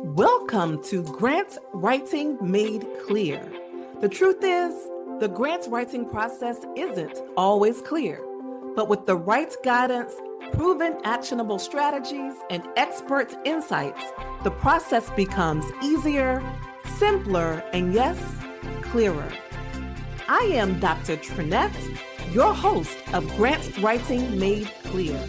Welcome to Grant Writing Made Clear. The truth is, the grant writing process isn't always clear, but with the right guidance, proven actionable strategies, and expert insights, the process becomes easier, simpler, and yes, clearer. I am Dr. Trenette, your host of Grant Writing Made Clear,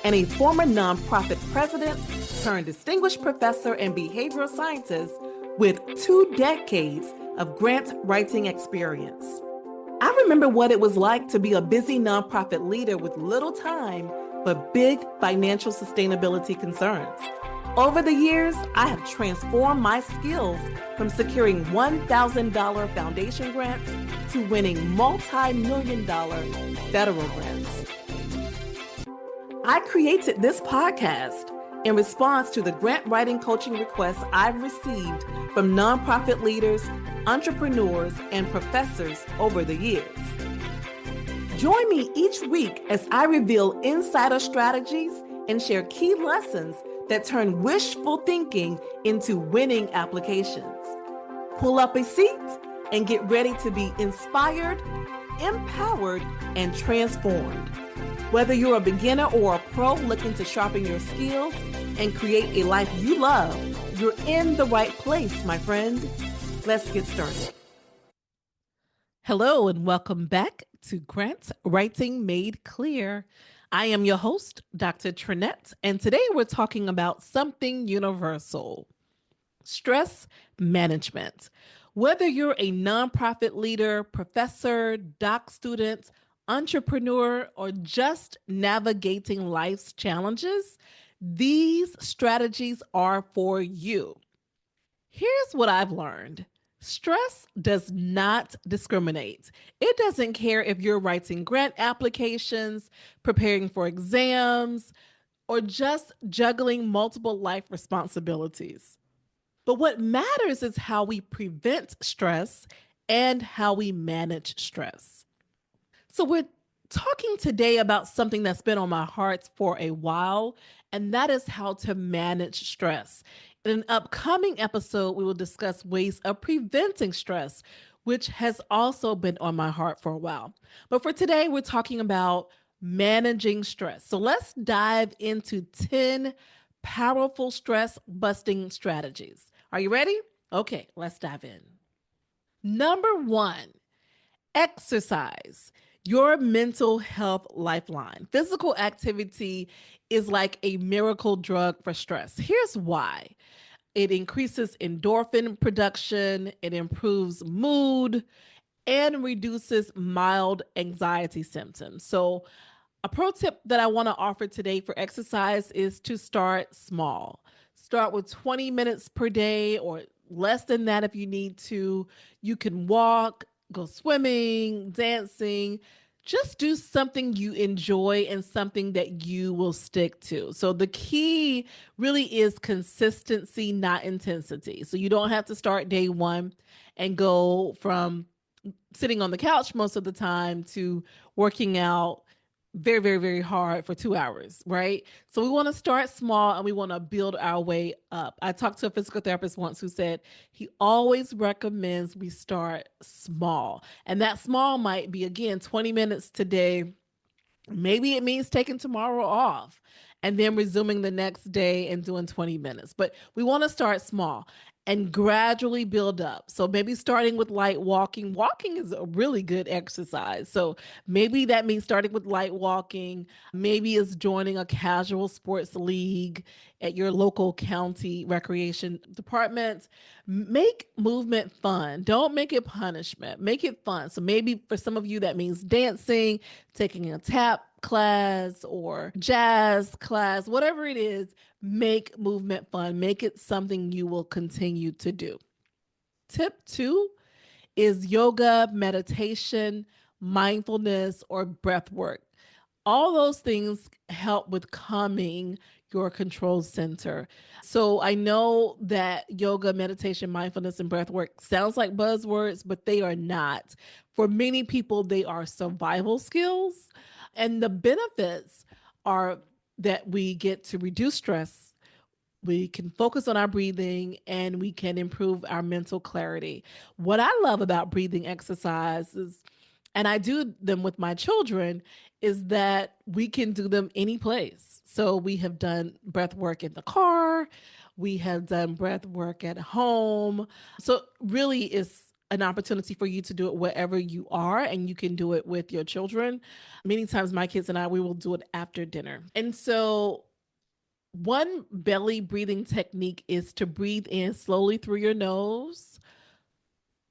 and a former nonprofit president turned distinguished professor and behavioral scientist with 2 decades of grant writing experience. I remember what it was like to be a busy nonprofit leader with little time but big financial sustainability concerns. Over the years, I have transformed my skills from securing $1,000 foundation grants to winning multi-million-dollar federal grants. I created this podcast in response to the grant writing coaching requests I've received from nonprofit leaders, entrepreneurs, and professors over the years. Join me each week as I reveal insider strategies and share key lessons that turn wishful thinking into winning applications. Pull up a seat and get ready to be inspired, empowered, and transformed. Whether you're a beginner or a pro looking to sharpen your skills and create a life you love, you're in the right place, my friend. Let's get started. Hello, and welcome back to Grant Writing Made Clear. I am your host, Dr. Trenette, and today we're talking about something universal: stress management. Whether you're a nonprofit leader, professor, doc student, entrepreneur, or just navigating life's challenges, these strategies are for you. Here's what I've learned. Stress does not discriminate. It doesn't care if you're writing grant applications, preparing for exams, or just juggling multiple life responsibilities. But what matters is how we prevent stress and how we manage stress. So we're talking today about something that's been on my heart for a while, and that is how to manage stress. In an upcoming episode, we will discuss ways of preventing stress, which has also been on my heart for a while. But for today, we're talking about managing stress. So let's dive into 10 powerful stress-busting strategies. Are you ready? Okay, let's dive in. Number 1, exercise. Your mental health lifeline. Physical activity is like a miracle drug for stress. Here's why. It increases endorphin production, it improves mood, and reduces mild anxiety symptoms. So, a pro tip that I want to offer today for exercise is to start small. Start with 20 minutes per day or less than that if you need to. You can walk, go swimming, dancing. Just do something you enjoy and something that you will stick to. So the key really is consistency, not intensity. So you don't have to start day one and go from sitting on the couch most of the time to working out very, very, very hard for 2 hours, right? So we want to start small and we want to build our way up. I talked to a physical therapist once who said he always recommends we start small. And that small might be, again, 20 minutes today. Maybe it means taking tomorrow off and then resuming the next day and doing 20 minutes. But we want to start small and gradually build up. So maybe starting with light walking. Walking is a really good exercise. So maybe that means starting with light walking. Maybe it's joining a casual sports league at your local county recreation department. Make movement fun. Don't make it punishment. Make it fun. So maybe for some of you that means dancing, taking a tap class or jazz class, whatever it is, make movement fun. Make it something you will continue to do. Tip 2 is yoga, meditation, mindfulness, or breath work. All those things help with calming your control center. So I know that yoga, meditation, mindfulness, and breath work sounds like buzzwords, but they are not. For many people, they are survival skills. And the benefits are that we get to reduce stress, We can focus on our breathing and we can improve our mental clarity. What I love about breathing exercises, and I do them with my children, is that we can do them any place. So we have done breath work in the car, we have done breath work at home. So really it's an opportunity for you to do it wherever you are, and you can do it with your children. Many times my kids and I, we will do it after dinner. And so one belly breathing technique is to breathe in slowly through your nose,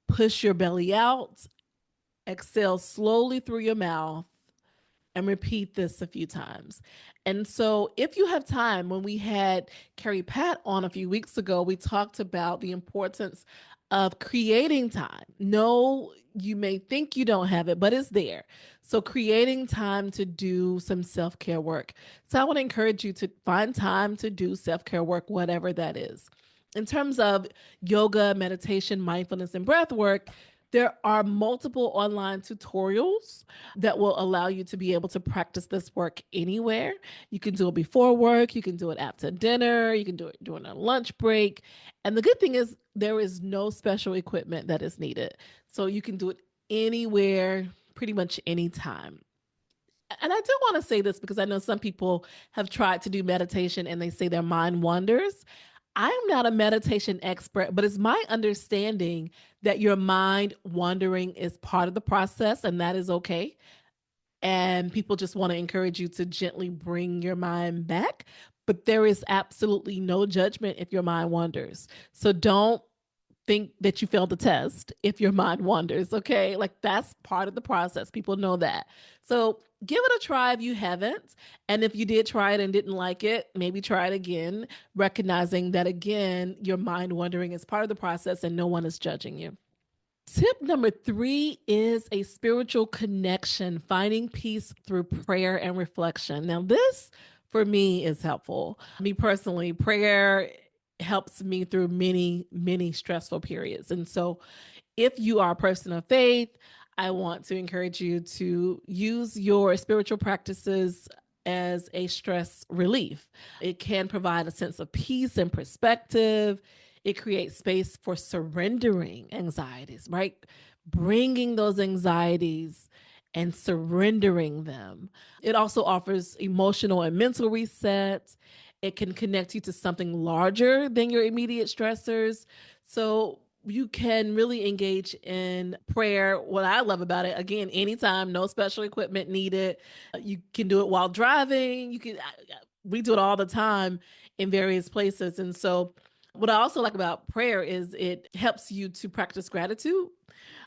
push your belly out, exhale slowly through your mouth, and repeat this a few times. And so, if you have time, when we had Carrie Pat on a few weeks ago, we talked about the importance of creating time. No, you may think you don't have it, but it's there. So, creating time to do some self care work. So, I want to encourage you to find time to do self care work, whatever that is. In terms of yoga, meditation, mindfulness, and breath work, there are multiple online tutorials that will allow you to be able to practice this work anywhere. You can do it before work, you can do it after dinner, you can do it during a lunch break. And the good thing is, there is no special equipment that is needed. So you can do it anywhere, pretty much anytime. And I do want to say this because I know some people have tried to do meditation and they say their mind wanders. I am not a meditation expert, but it's my understanding that your mind wandering is part of the process, and that is okay. And people just want to encourage you to gently bring your mind back. But there is absolutely no judgment if your mind wanders. So don't think that you failed the test if your mind wanders, okay? Like that's part of the process. People know that. So give it a try if you haven't. And if you did try it and didn't like it, maybe try it again, recognizing that again, your mind wandering is part of the process and no one is judging you. Tip number 3 is a spiritual connection, finding peace through prayer and reflection. Now, this for me is helpful. Me personally, prayer helps me through many, many stressful periods. And so, if you are a person of faith, I want to encourage you to use your spiritual practices as a stress relief. It can provide a sense of peace and perspective. It creates space for surrendering anxieties, right? Bringing those anxieties and surrendering them. It also offers emotional and mental resets. It can connect you to something larger than your immediate stressors. So you can really engage in prayer. What I love about it, again, anytime, no special equipment needed. You can do it while driving. We do it all the time in various places. And so what I also like about prayer is it helps you to practice gratitude.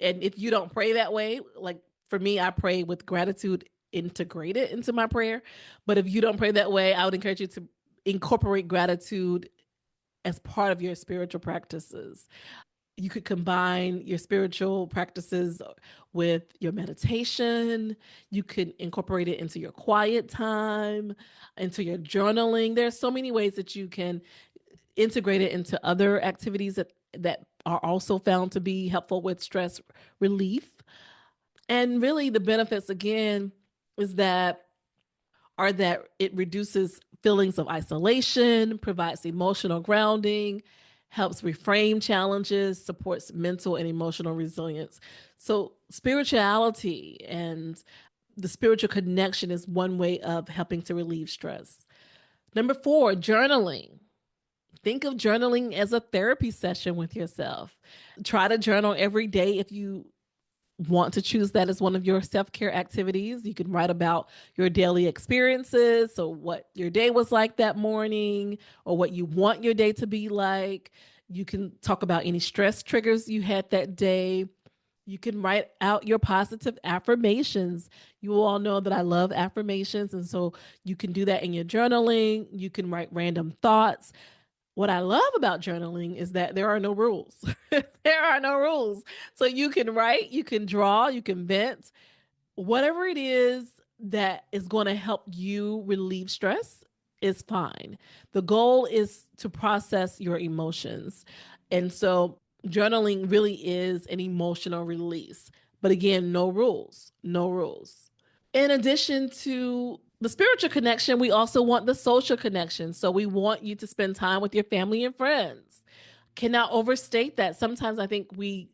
And if you don't pray that way, like for me, I pray with gratitude integrated into my prayer. But if you don't pray that way, I would encourage you to incorporate gratitude as part of your spiritual practices. You could combine your spiritual practices with your meditation. You could incorporate it into your quiet time, into your journaling. There are so many ways that you can integrate it into other activities that are also found to be helpful with stress relief. And really the benefits again is that are that it reduces feelings of isolation, provides emotional grounding, helps reframe challenges, supports mental and emotional resilience. So spirituality and the spiritual connection is one way of helping to relieve stress. Number 4, journaling. Think of journaling as a therapy session with yourself. Try to journal every day if you want to choose that as one of your self-care activities. You can write about your daily experiences, so what your day was like that morning or what you want your day to be like. You can talk about any stress triggers you had that day. You can write out your positive affirmations. You all know that I love affirmations, and so you can do that in your journaling. You can write random thoughts. What I love about journaling is that there are no rules. There are no rules. So you can write, you can draw, you can vent, whatever it is that is going to help you relieve stress is fine. The goal is to process your emotions. And so journaling really is an emotional release. But again, no rules, no rules. In addition to The spiritual connection, we also want the social connection. So we want you to spend time with your family and friends. Cannot overstate that. Sometimes I think we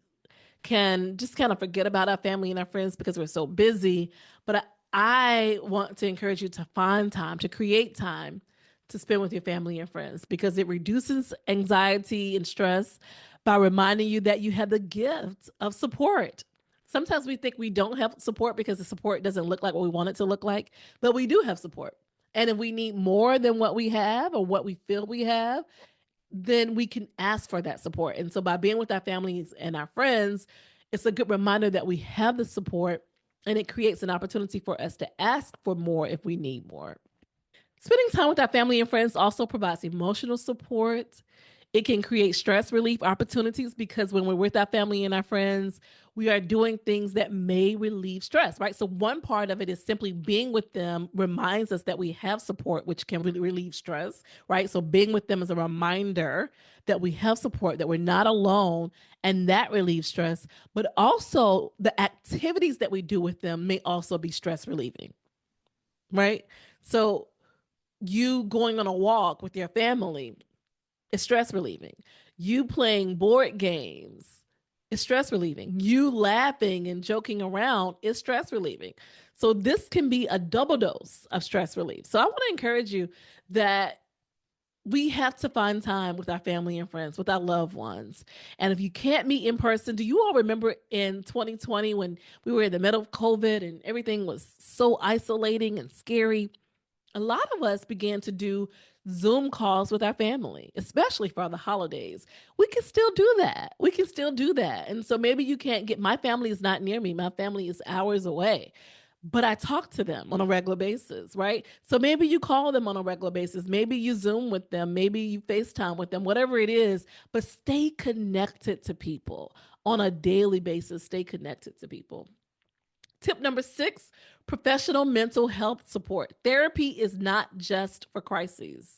can just kind of forget about our family and our friends because we're so busy. But I want to encourage you to find time, to create time to spend with your family and friends because it reduces anxiety and stress by reminding you that you have the gift of support. Sometimes we think we don't have support because the support doesn't look like what we want it to look like, but we do have support. And if we need more than what we have or what we feel we have, then we can ask for that support. And so by being with our families and our friends, it's a good reminder that we have the support and it creates an opportunity for us to ask for more if we need more. Spending time with our family and friends also provides emotional support. It can create stress relief opportunities because when we're with our family and our friends, we are doing things that may relieve stress, right? So, one part of it is simply being with them reminds us that we have support, which can really relieve stress, right? So, being with them is a reminder that we have support, that we're not alone, and that relieves stress. But also, the activities that we do with them may also be stress relieving, right? So, you going on a walk with your family is stress relieving. You playing board games is stress relieving. You laughing and joking around is stress relieving. So this can be a double dose of stress relief. So I want to encourage you that we have to find time with our family and friends, with our loved ones. And if you can't meet in person, do you all remember in 2020 when we were in the middle of COVID and everything was so isolating and scary? A lot of us began to do Zoom calls with our family, especially for the holidays. We can still do that. We can still do that. And so maybe you can't get, my family is not near me. My family is hours away, but I talk to them on a regular basis, right? So maybe you call them on a regular basis. Maybe you Zoom with them. Maybe you FaceTime with them, whatever it is, but stay connected to people on a daily basis. Stay connected to people. Tip number 6, professional mental health support. Therapy is not just for crises.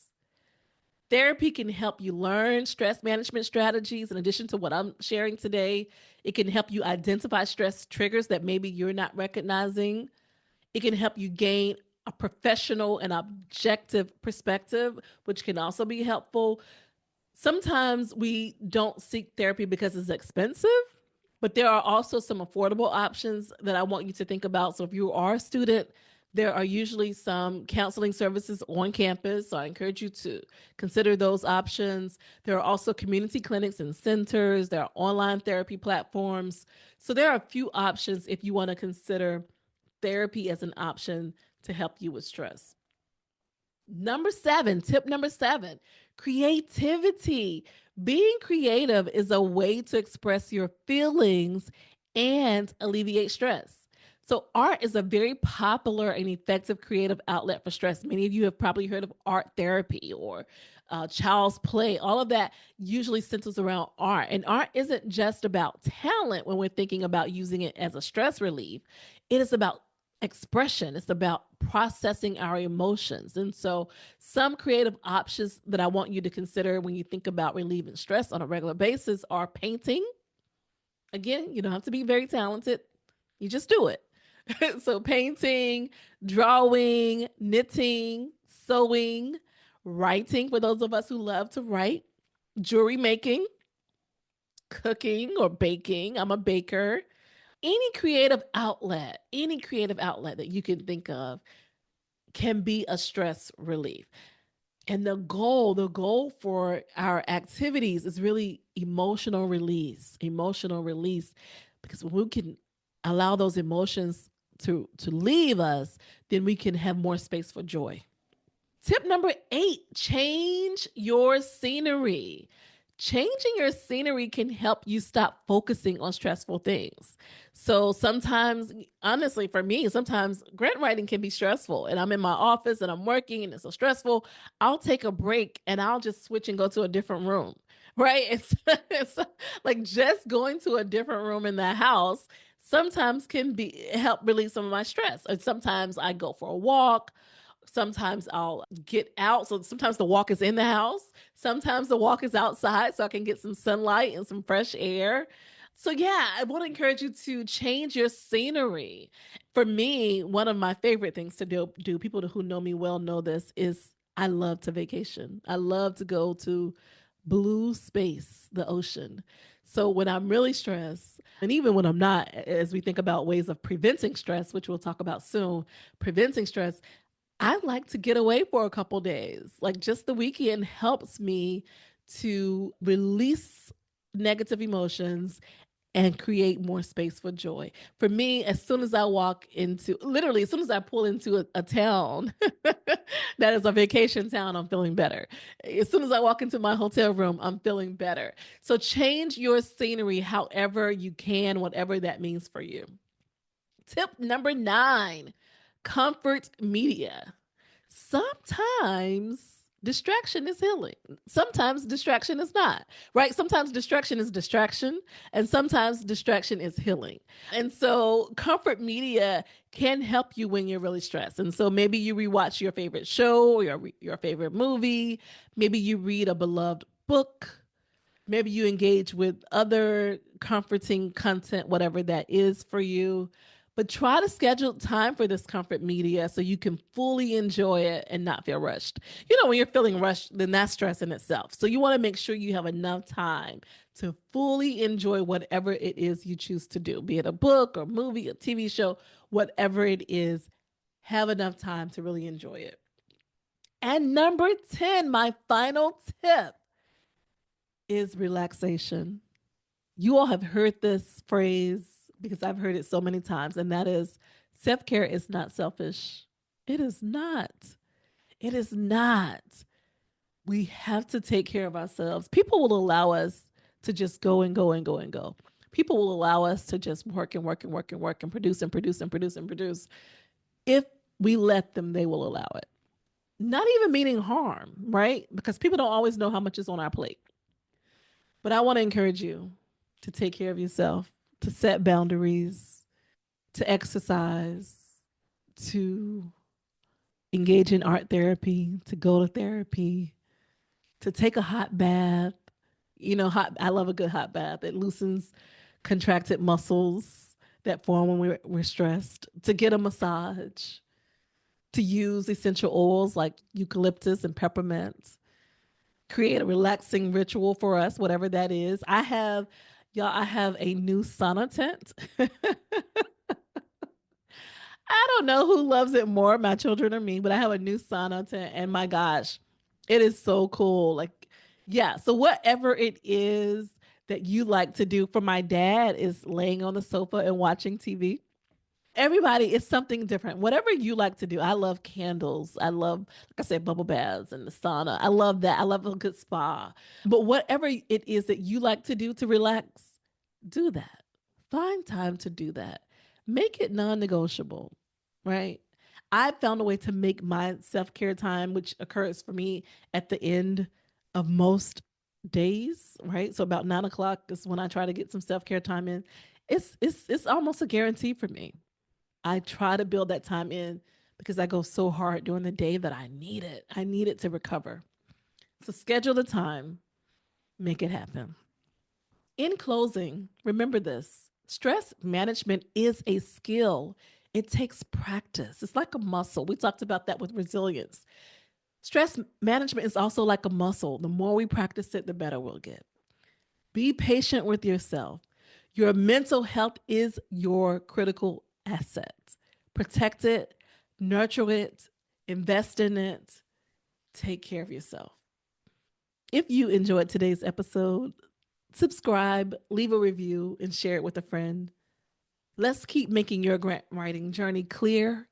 Therapy can help you learn stress management strategies in addition to what I'm sharing today. It can help you identify stress triggers that maybe you're not recognizing. It can help you gain a professional and objective perspective, which can also be helpful. Sometimes we don't seek therapy because it's expensive, but there are also some affordable options that I want you to think about. So if you are a student, there are usually some counseling services on campus. So I encourage you to consider those options. There are also community clinics and centers. There are online therapy platforms. So there are a few options if you want to consider therapy as an option to help you with stress. Number 7, tip number 7, creativity. Being creative is a way to express your feelings and alleviate stress. So, art is a very popular and effective creative outlet for stress. Many of you have probably heard of art therapy or child's play. All of that usually centers around art. And art isn't just about talent when we're thinking about using it as a stress relief, it is about expression. It's about processing our emotions. And so, some creative options that I want you to consider when you think about relieving stress on a regular basis are painting. Again, you don't have to be very talented, you just do it. So, painting, drawing, knitting, sewing, writing for those of us who love to write, jewelry making, cooking or baking. I'm a baker. Any creative outlet that you can think of can be a stress relief. And the goal for our activities is really emotional release, because when we can allow those emotions to leave us, then we can have more space for joy. Tip number 8, change your scenery. Changing your scenery can help you stop focusing on stressful things. So sometimes, honestly, for me, sometimes grant writing can be stressful and I'm in my office and I'm working and it's so stressful. I'll take a break and I'll just switch and go to a different room, right? It's like just going to a different room in the house sometimes can be help relieve some of my stress. And sometimes I go for a walk. Sometimes I'll get out. So sometimes the walk is in the house. Sometimes the walk is outside so I can get some sunlight and some fresh air. So yeah, I want to encourage you to change your scenery. For me, one of my favorite things to do, people who know me well know this, is I love to vacation. I love to go to blue space, the ocean. So when I'm really stressed, and even when I'm not, as we think about ways of preventing stress, which we'll talk about soon, preventing stress, I like to get away for a couple days. Like just the weekend helps me to release negative emotions and create more space for joy. For me, as soon as I walk into, literally, as soon as I pull into a town that is a vacation town, I'm feeling better. As soon as I walk into my hotel room, I'm feeling better. So change your scenery however you can, whatever that means for you. Tip number 9, comfort media. Sometimes distraction is healing. Sometimes distraction is not, right? Sometimes distraction is distraction, and sometimes distraction is healing. And so, comfort media can help you when you're really stressed. And so, maybe you rewatch your favorite show or your favorite movie. Maybe you read a beloved book. Maybe you engage with other comforting content, whatever that is for you. But try to schedule time for this comfort media so you can fully enjoy it and not feel rushed. You know, when you're feeling rushed, then that's stress in itself. So you want to make sure you have enough time to fully enjoy whatever it is you choose to do, be it a book or movie, a TV show, whatever it is, have enough time to really enjoy it. And number 10, my final tip is relaxation. You all have heard this phrase because I've heard it so many times, and that is self care is not selfish. It is not. It is not. We have to take care of ourselves. People will allow us to just go and go and go and go. People will allow us to just work and work and work and work and produce and produce and produce and produce. If we let them, they will allow it. Not even meaning harm, right? Because people don't always know how much is on our plate. But I want to encourage you to take care of yourself, to set boundaries, to exercise, to engage in art therapy, to go to therapy, to take a hot bath. You know, I love a good hot bath. It loosens contracted muscles that form when we're stressed, to get a massage, to use essential oils like eucalyptus and peppermint, create a relaxing ritual for us, whatever that is. I have a new sauna tent. I don't know who loves it more, my children or me, but I have a new sauna tent, and my gosh, it is so cool. Like, yeah. So whatever it is that you like to do, for my dad is laying on the sofa and watching TV. Everybody is something different. Whatever you like to do. I love candles. I love, like I said, bubble baths and the sauna. I love that. I love a good spa. But whatever it is that you like to do to relax, do that. Find time to do that. Make it non negotiable, right? I found a way to make my self care time, which occurs for me at the end of most days, right? So about 9 o'clock is when I try to get some self care time in. It's almost a guarantee for me. I try to build that time in because I go so hard during the day that I need it. I need it to recover. So schedule the time, make it happen. In closing, remember this: stress management is a skill. It takes practice. It's like a muscle. We talked about that with resilience. Stress management is also like a muscle. The more we practice it, the better we'll get. Be patient with yourself. Your mental health is your critical asset. Protect it, nurture it, invest in it, take care of yourself. If you enjoyed today's episode, subscribe, leave a review, and share it with a friend. Let's keep making your grant writing journey clear,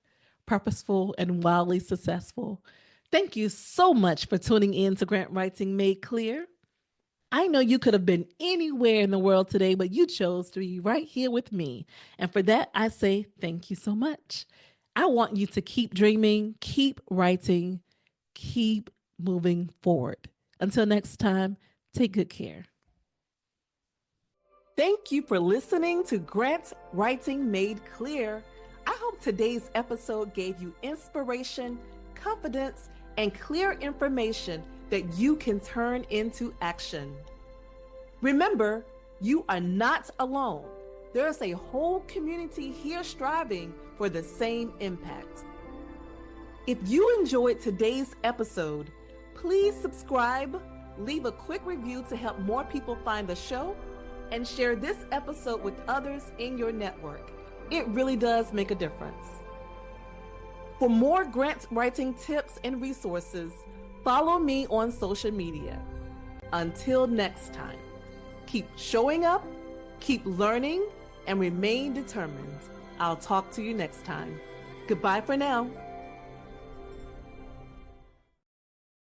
purposeful, and wildly successful. Thank you so much for tuning in to Grant Writing Made Clear. I know you could have been anywhere in the world today, but you chose to be right here with me. And for that, I say thank you so much. I want you to keep dreaming, keep writing, keep moving forward. Until next time, take good care. Thank you for listening to Grant Writing Made Clear. I hope today's episode gave you inspiration, confidence, and clear information that you can turn into action. Remember, You are not alone. There's a whole community here striving for the same impact. If you enjoyed today's episode, please subscribe, leave a quick review to help more people find the show, and share this episode with others in your network. It really does make a difference. For more grant writing tips and resources, follow me on social media. Until next time, keep showing up, keep learning, and remain determined. I'll talk to you next time. Goodbye for now.